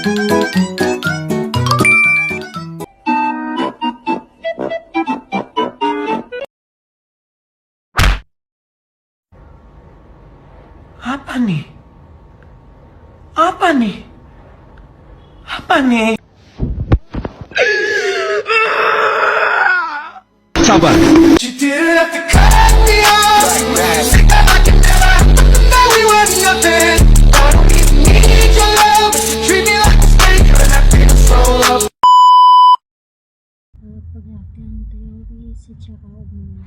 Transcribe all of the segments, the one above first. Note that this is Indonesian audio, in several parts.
Apa nih? Apa nih? Apa nih? Sabar. You didn't have to cut me off. Like I can never know we were nothing. I don't even need your love. You treat me like a stranger and I feel so loved. Pengertian teori secara umum.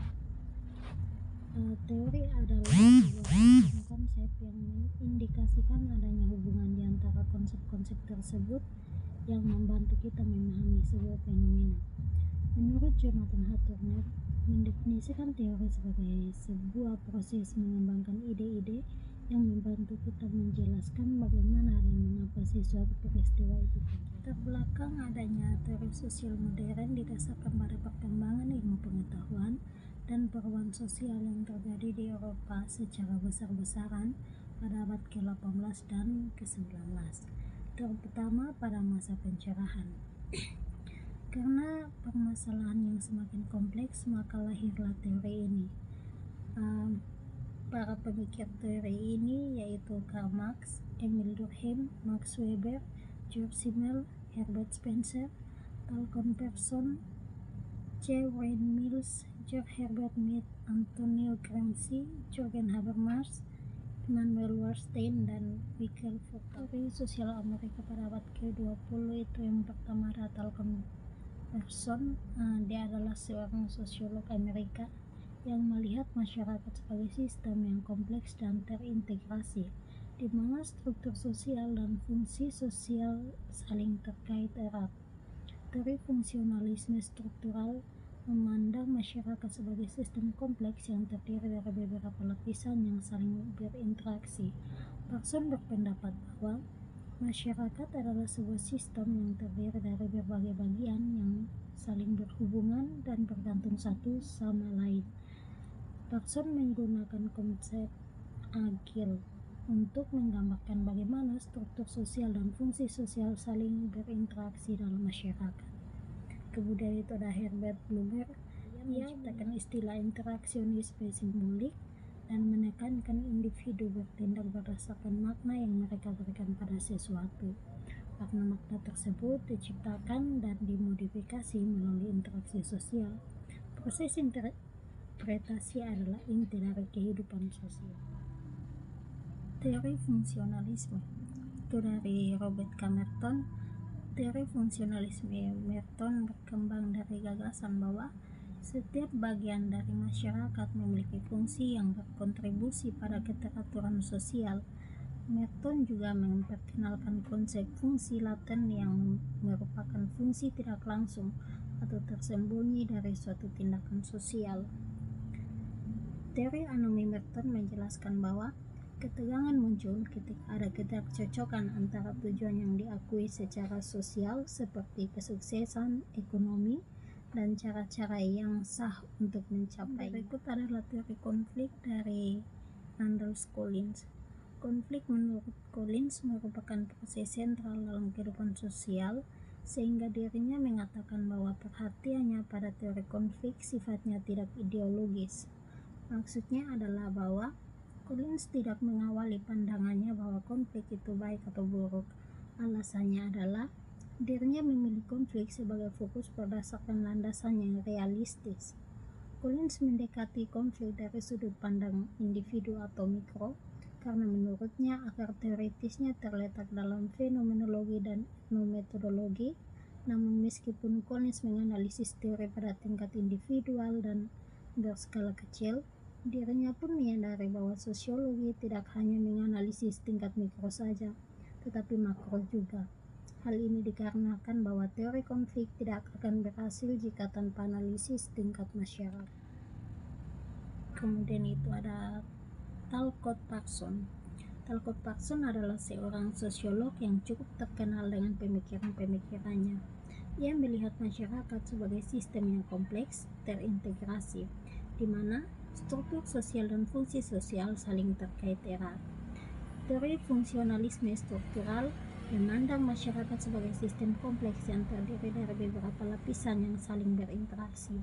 Teori adalah sebuah konsep yang mengindikasikan adanya hubungan di antara konsep-konsep tersebut yang membantu kita memahami sebuah fenomena. Menurut Jonathan H. Turner, mendefinisikan teori sebagai sebuah proses mengembangkan ide-ide yang membantu kita menjelaskan bagaimana dan mengapa sesuatu peristiwa itu terjadi. Terbelakang adanya teori sosial modern didasarkan pada perkembangan ilmu pengetahuan dan perubahan sosial yang terjadi di Eropa secara besar-besaran pada abad ke-18 dan ke-19, terutama pada masa pencerahan. Karena permasalahan yang semakin kompleks, maka lahirlah teori ini. Para pemikir teori ini yaitu Karl Marx, Emil Durkheim, Max Weber, George Simmel, Herbert Spencer, Falcon Pearson, J. Wayne Mills, George Herbert Mead, Antonio Gramsci, Jürgen Habermas, Immanuel Wallerstein, dan Michael Foucault. Teori sosial Amerika pada abad ke-20 itu yang pertama adalah Falcon Pearson. Dia adalah seorang sosiolog Amerika yang melihat masyarakat sebagai sistem yang kompleks dan terintegrasi, di mana struktur sosial dan fungsi sosial saling terkait erat. Teori fungsionalisme struktural memandang masyarakat sebagai sistem kompleks yang terdiri dari beberapa lapisan yang saling berinteraksi. Pearson berpendapat bahwa masyarakat adalah sebuah sistem yang terdiri dari berbagai bagian yang saling berhubungan dan bergantung satu sama lain. Pearson menggunakan konsep agil untuk menggambarkan bagaimana struktur sosial dan fungsi sosial saling berinteraksi dalam masyarakat. Kemudian itu ada Herbert Blumer. Ia menciptakan istilah interaksionisme simbolik dan menekankan individu bertindak berdasarkan makna yang mereka berikan pada sesuatu. Makna-makna tersebut diciptakan dan dimodifikasi melalui interaksi sosial. Proses interpretasi adalah inti dari kehidupan sosial. Teori fungsionalisme itu dari Robert K. Merton. Teori fungsionalisme Merton berkembang dari gagasan bahwa setiap bagian dari masyarakat memiliki fungsi yang berkontribusi pada keteraturan sosial. Merton juga memperkenalkan konsep fungsi laten yang merupakan fungsi tidak langsung atau tersembunyi dari suatu tindakan sosial. Teori anomi Merton menjelaskan bahwa ketegangan muncul ketika ada ketidakcocokan antara tujuan yang diakui secara sosial seperti kesuksesan ekonomi dan cara-cara yang sah untuk mencapai. Berikut adalah teori konflik dari Randall Collins. Konflik menurut Collins merupakan proses sentral dalam kehidupan sosial, sehingga dirinya mengatakan bahwa perhatiannya pada teori konflik sifatnya tidak ideologis. Maksudnya adalah bahwa Collins tidak mengawali pandangannya bahwa konflik itu baik atau buruk. Alasannya adalah dirinya memilih konflik sebagai fokus berdasarkan landasan yang realistis. Collins mendekati konflik dari sudut pandang individu atau mikro, karena menurutnya akar teoritisnya terletak dalam fenomenologi dan etnometodologi. Namun meskipun Collins menganalisis teori pada tingkat individual dan berskala kecil, dirinya pun menyadari bahwa sosiologi tidak hanya menganalisis tingkat mikro saja, tetapi makro juga. Hal ini dikarenakan bahwa teori konflik tidak akan berhasil jika tanpa analisis tingkat masyarakat. Kemudian itu ada Talcott Parsons. Talcott Parsons adalah seorang sosiolog yang cukup terkenal dengan pemikiran-pemikirannya. Ia melihat masyarakat sebagai sistem yang kompleks, terintegrasi, di mana struktur sosial dan fungsi sosial saling terkait erat. Teori fungsionalisme struktural memandang masyarakat sebagai sistem kompleks yang terdiri dari beberapa lapisan yang saling berinteraksi.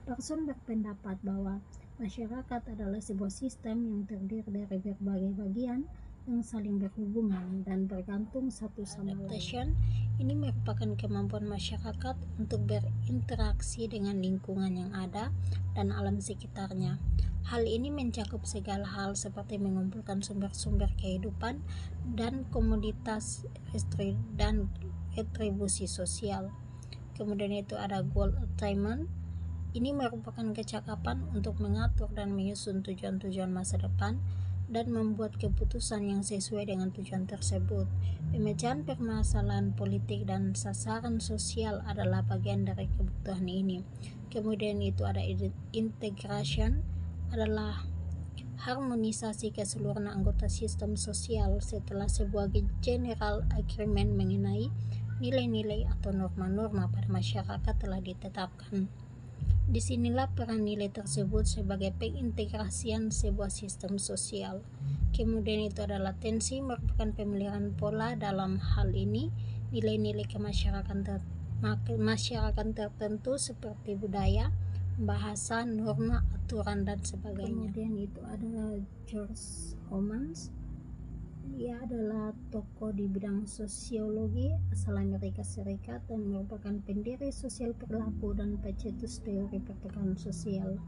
Bergson berpendapat bahwa masyarakat adalah sebuah sistem yang terdiri dari berbagai bagian yang saling berhubungan dan bergantung satu sama lain. Ini merupakan kemampuan masyarakat untuk berinteraksi dengan lingkungan yang ada dan alam sekitarnya. Hal ini mencakup segala hal seperti mengumpulkan sumber-sumber kehidupan dan komoditas dan retribusi sosial. Kemudian itu ada goal attainment. Ini merupakan kecakapan untuk mengatur dan menyusun tujuan-tujuan masa depan dan membuat keputusan yang sesuai dengan tujuan tersebut. Pemecahan permasalahan politik dan sasaran sosial adalah bagian dari kebutuhan ini. Kemudian itu ada integration, adalah harmonisasi keseluruhan anggota sistem sosial setelah sebuah general agreement mengenai nilai-nilai atau norma-norma pada masyarakat telah ditetapkan. Disinilah peran nilai tersebut sebagai pengintegrasian sebuah sistem sosial. Kemudian itu adalah tensi, merupakan pemeliharaan pola dalam hal ini nilai-nilai masyarakat tertentu seperti budaya, bahasa, norma, aturan, dan sebagainya. Kemudian itu ada George Homans. Dia adalah tokoh di bidang sosiologi asal Amerika Serikat dan merupakan pendiri sosial perilaku dan pencetus teori pertukaran sosial.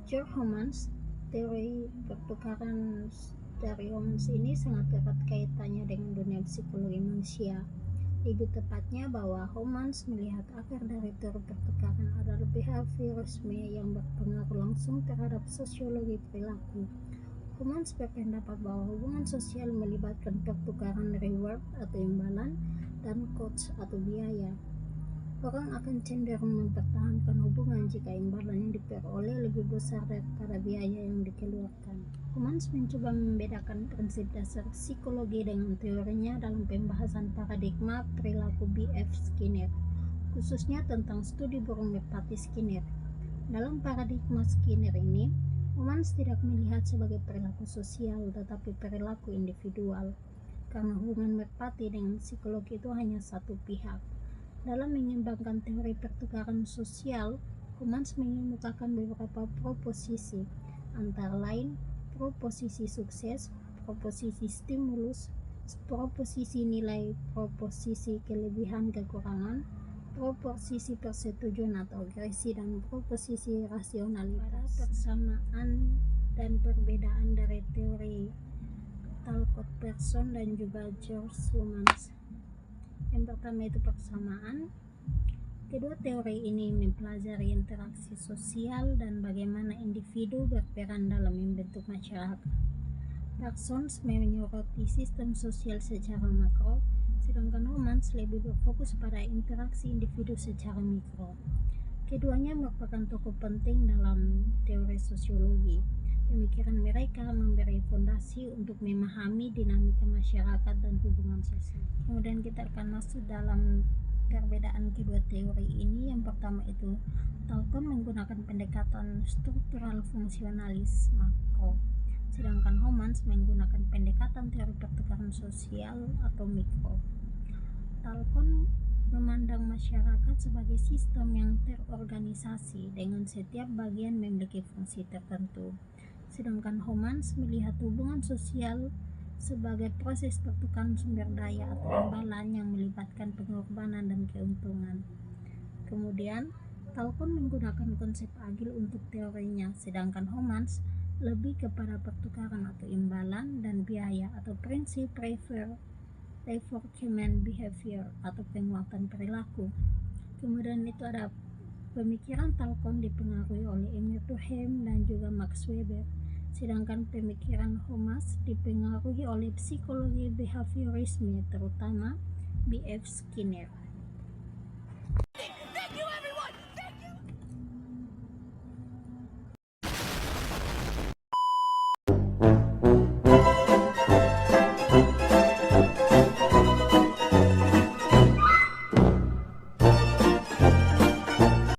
George Homans, teori pertukaran dari Homans ini sangat erat kaitannya dengan dunia psikologi manusia. Lebih tepatnya bahwa Homans melihat akar dari teori pertukaran adalah behaviorisme yang berpengaruh langsung terhadap sosiologi perilaku. Homans berpendapat bahwa hubungan sosial melibatkan pertukaran reward atau imbalan dan cost atau biaya. Orang akan cenderung mempertahankan hubungan jika imbalan yang diperoleh lebih besar daripada biaya yang dikeluarkan. Homans mencoba membedakan prinsip dasar psikologi dengan teorinya dalam pembahasan paradigma perilaku B.F. Skinner, khususnya tentang studi burung merpati Skinner. Dalam paradigma Skinner ini, Homans tidak melihat sebagai perilaku sosial tetapi perilaku individual, karena hubungan merpati dengan psikologi itu hanya satu pihak. Dalam mengembangkan teori pertukaran sosial, Homans mengemukakan beberapa proposisi, antara lain proposisi sukses, proposisi stimulus, proposisi nilai, proposisi kelebihan kekurangan, proposisi persetujuan atau agresi, dan proposisi rasionalitas. Persamaan dan perbedaan dari teori Talcott Pearson dan juga George Homans. Yang pertama itu persamaan. Kedua teori ini mempelajari interaksi sosial dan bagaimana individu berperan dalam membentuk masyarakat. Pearson menyoroti sistem sosial secara makro, sedangkan Homans lebih berfokus pada interaksi individu secara mikro. Keduanya merupakan tokoh penting dalam teori sosiologi. Pemikiran mereka memberi fondasi untuk memahami dinamika masyarakat dan hubungan sosial. Kemudian kita akan masuk dalam perbedaan kedua teori ini. Yang pertama itu Talcott menggunakan pendekatan struktural fungsionalis makro, sedangkan Homans menggunakan pendekatan teori pertukaran sosial atau mikro. Talcott memandang masyarakat sebagai sistem yang terorganisasi dengan setiap bagian memiliki fungsi tertentu, sedangkan Homans melihat hubungan sosial sebagai proses pertukaran sumber daya atau imbalan yang melibatkan pengorbanan dan keuntungan. Kemudian, Talcott menggunakan konsep agil untuk teorinya, sedangkan Homans lebih kepada pertukaran atau imbalan dan biaya atau prinsip reinforcement behavior atau penguatan perilaku. Kemudian itu ada pemikiran Talcott dipengaruhi oleh Emil Durkheim dan juga Max Weber, sedangkan pemikiran Homans dipengaruhi oleh psikologi behaviorisme, terutama B.F. Skinner.